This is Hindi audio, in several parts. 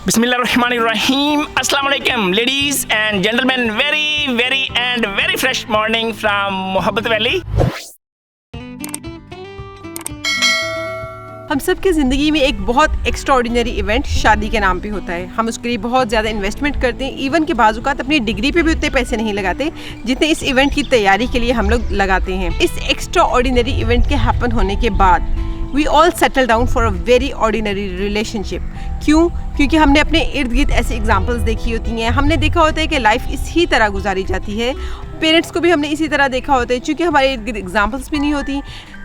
Bismillahirrahmanirrahim. Assalamu alaikum, ladies and gentlemen. Very fresh morning from Mohabbat Valley. हम सब की ज़िंदगी में एक बहुत एक्स्ट्राऑर्डिनरी इवेंट शादी के नाम पे होता है। हम उसके लिए बहुत ज़्यादा इन्वेस्टमेंट करते हैं, इवन के बाज़ात अपनी डिग्री पे भी उतने पैसे नहीं लगाते जितने इस इवेंट की तैयारी के लिए हम लोग लगाते हैं। इस एक्स्ट्राऑर्डिनरी इवेंट के हैपन होने के बाद we all settle down for a very ordinary relationship. क्यों? क्योंकि हमने अपने इर्द गिर्द ऐसे एग्जाम्पल्स देखी होती हैं। हमने देखा होता है कि लाइफ इसी तरह गुजारी जाती है। पेरेंट्स को भी हमने इसी तरह देखा होता है। चूँकि हमारे इर्द गिर्द एग्जाम्पल्स भी नहीं होती,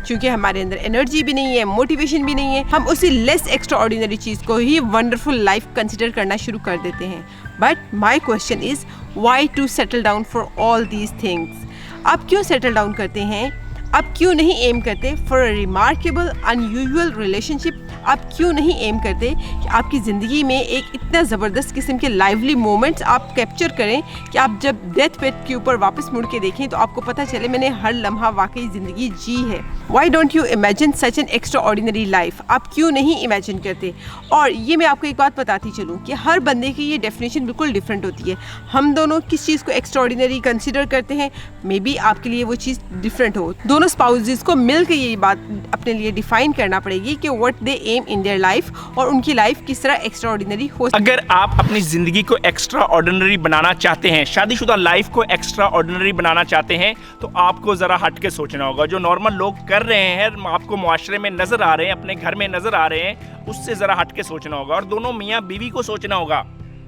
क्योंकि हमारे अंदर एनर्जी भी नहीं है, मोटिवेशन भी नहीं है, हम उसी लेस एक्स्ट्रा ऑर्डिनरी चीज़ को ही वंडरफुल लाइफ कंसिडर करना शुरू कर देते हैं। But my question is why to settle down for all these things? आप क्यों सेटल डाउन करते हैं? आप क्यों नहीं एम करते for a remarkable unusual relationship? आप क्यों नहीं एम करते कि आपकी ज़िंदगी में एक इतना ज़बरदस्त किस्म के लाइवली मोमेंट्स आप कैप्चर करें कि आप जब डेथ बेड के ऊपर वापस मुड़ के देखें तो आपको पता चले मैंने हर लम्हा वाकई ज़िंदगी जी है। Why don't you imagine such an extra ordinary life? आप क्यों नहीं इमेजिन करते? और ये मैं आपको एक बात बताती चलूँ कि हर बंदे की ये डेफिनेशन बिल्कुल डिफरेंट होती है। हम दोनों किस चीज़ को एक्स्ट्रा ऑर्डिनरी कंसिडर करते हैं, मे बी आपके लिए वो चीज़ डिफरेंट हो। दोनों स्पाउसेस को मिलकर ये बात अपने लिए डिफाइन करना पड़ेगी कि what they am in their life और उनकी लाइफ किस तरह एक्स्ट्रा ऑर्डिनरी हो। अगर आप अपनी जिंदगी को एक्स्ट्रा ऑर्डिनरी बनाना चाहते हैं, शादीशुदा लाइफ को एक्स्ट्रा ऑर्डिनरी बनाना चाहते हैं, तो आपको जरा हट के सोचना होगा। जो नॉर्मल लोग कर रहे हैं, आपको मुआशरे में नजर आ रहे हैं, अपने घर में नजर आ रहे हैं, उससे जरा हट के सोचना होगा। और दोनों मियाँ बीवी को सोचना होगा।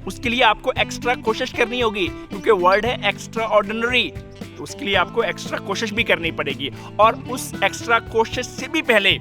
उसके लिए आपको एक्स्ट्रा कोशिश करनी होगी, क्योंकि वर्ड है एक्स्ट्रा ऑर्डिनरी, तो उसके लिए आपको एक्स्ट्रा कोशिश भी करनी पड़ेगी। और उस एक्स्ट्रा कोशिश से भी पहले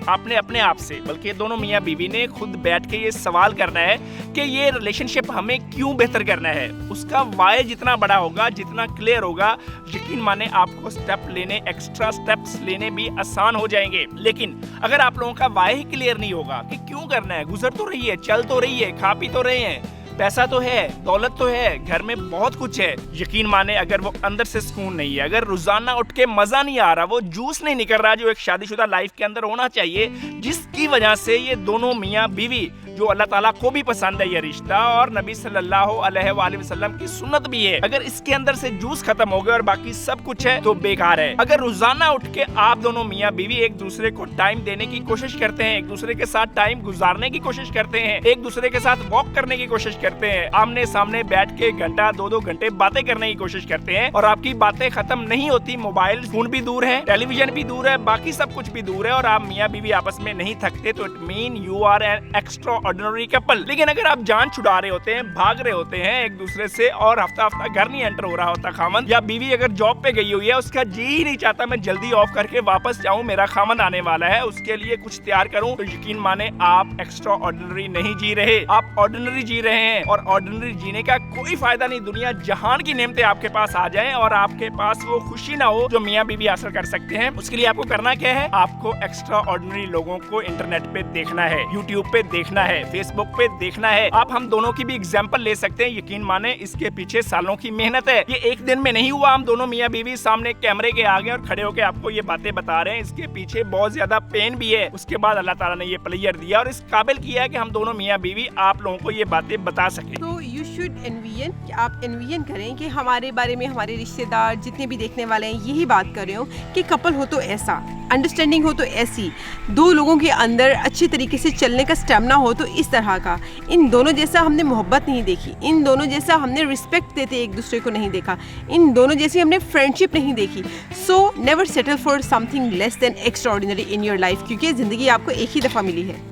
आपने अपने आप से, बल्कि दोनों मियाँ बीवी ने खुद बैठ के ये सवाल करना है कि ये रिलेशनशिप हमें क्यों बेहतर करना है। उसका वाई जितना बड़ा होगा, जितना क्लियर होगा, यकीन माने आपको स्टेप लेने, एक्स्ट्रा स्टेप्स लेने भी आसान हो जाएंगे। लेकिन अगर आप लोगों का वाई ही क्लियर नहीं होगा कि क्यों करना है, गुजर तो रही है, चल तो रही है, खा पी तो रहे हैं, पैसा तो है, दौलत तो है, घर में बहुत कुछ है, यकीन माने अगर वो अंदर से सुकून नहीं है, अगर रोजाना उठ के मजा नहीं आ रहा, वो जूस नहीं निकल रहा जो एक शादीशुदा लाइफ के अंदर होना चाहिए, जिसकी वजह से ये दोनों मियाँ बीवी, जो अल्लाह ताला को भी पसंद है ये रिश्ता और नबी सल्लल्लाहु अलैहि वसल्लम की सुन्नत भी है, अगर इसके अंदर से जूस खत्म हो गया और बाकी सब कुछ है तो बेकार है। अगर रोजाना उठ के आप दोनों मियाँ बीवी एक दूसरे को टाइम देने की कोशिश करते हैं, एक दूसरे के साथ टाइम गुजारने की कोशिश करते हैं, एक दूसरे के साथ वॉक करने की कोशिश करते हैं, आमने सामने बैठ के घंटा 2-2 घंटे बातें करने की कोशिश करते हैं, और आपकी बातें खत्म नहीं होती, मोबाइल फोन भी दूर है, टेलीविजन भी दूर है, बाकी सब कुछ भी दूर है, और आप मियाँ बीवी आपस में नहीं थकते, तो it mean you are an extraordinary couple. लेकिन अगर आप जान छुड़ा रहे होते हैं, भाग रहे होते हैं एक दूसरे से, और हफ्ता हफ्ता घर नहीं एंटर हो रहा होता खामन, या बीवी अगर जॉब पे गई हुई है, उसका जी ही नहीं चाहता मैं जल्दी ऑफ करके वापस जाऊं, मेरा खामन आने वाला है, उसके लिए कुछ तैयार करूं, तो यकीन माने आप एक्स्ट्रा ऑर्डिनरी नहीं जी रहे, आप ऑर्डिनरी जी रहे हैं। और ऑर्डिनरी जीने का कोई फायदा नहीं। दुनिया जहान की नेमतें आपके पास आ जाएं और आपके पास वो खुशी ना हो जो मियाँ बीवी हासिल कर सकते हैं, उसके लिए आपको करना क्या है? आपको एक्स्ट्रा ऑर्डिनरी लोगों को इंटरनेट पे देखना है, यूट्यूब पे देखना है, फेसबुक पे देखना है। आप हम दोनों की भी एग्जांपल ले सकते हैं। यकीन माने इसके पीछे सालों की मेहनत है। ये एक दिन में नहीं हुआ। हम दोनों मियाँ बीवी सामने कैमरे के आगे और खड़े होकर आपको ये बातें बता रहे हैं। इसके पीछे बहुत ज्यादा पेन भी है। उसके बाद अल्लाह ताला ने ये प्लेयर दिया और इस काबिल किया है कि हम दोनों मियाँ बीवी आप लोगों को ये बातें बता सके। तो यू शुड एनविजन, कि आप एनविजन करें कि हमारे बारे में हमारे रिश्तेदार जितने भी देखने वाले हैं यही बात कर रहे हो कि कपल हो तो ऐसा, अंडरस्टैंडिंग हो तो ऐसी, दो लोगों के अंदर अच्छे तरीके से चलने का स्टेमिना हो तो इस तरह का। इन दोनों जैसा हमने मोहब्बत नहीं देखी, इन दोनों जैसा हमने रिस्पेक्ट देते एक दूसरे को नहीं देखा, इन दोनों जैसी हमने फ्रेंडशिप नहीं देखी। So never settle for something less than extra ordinary in your life, क्योंकि ज़िंदगी आपको एक ही दफ़ा मिली है।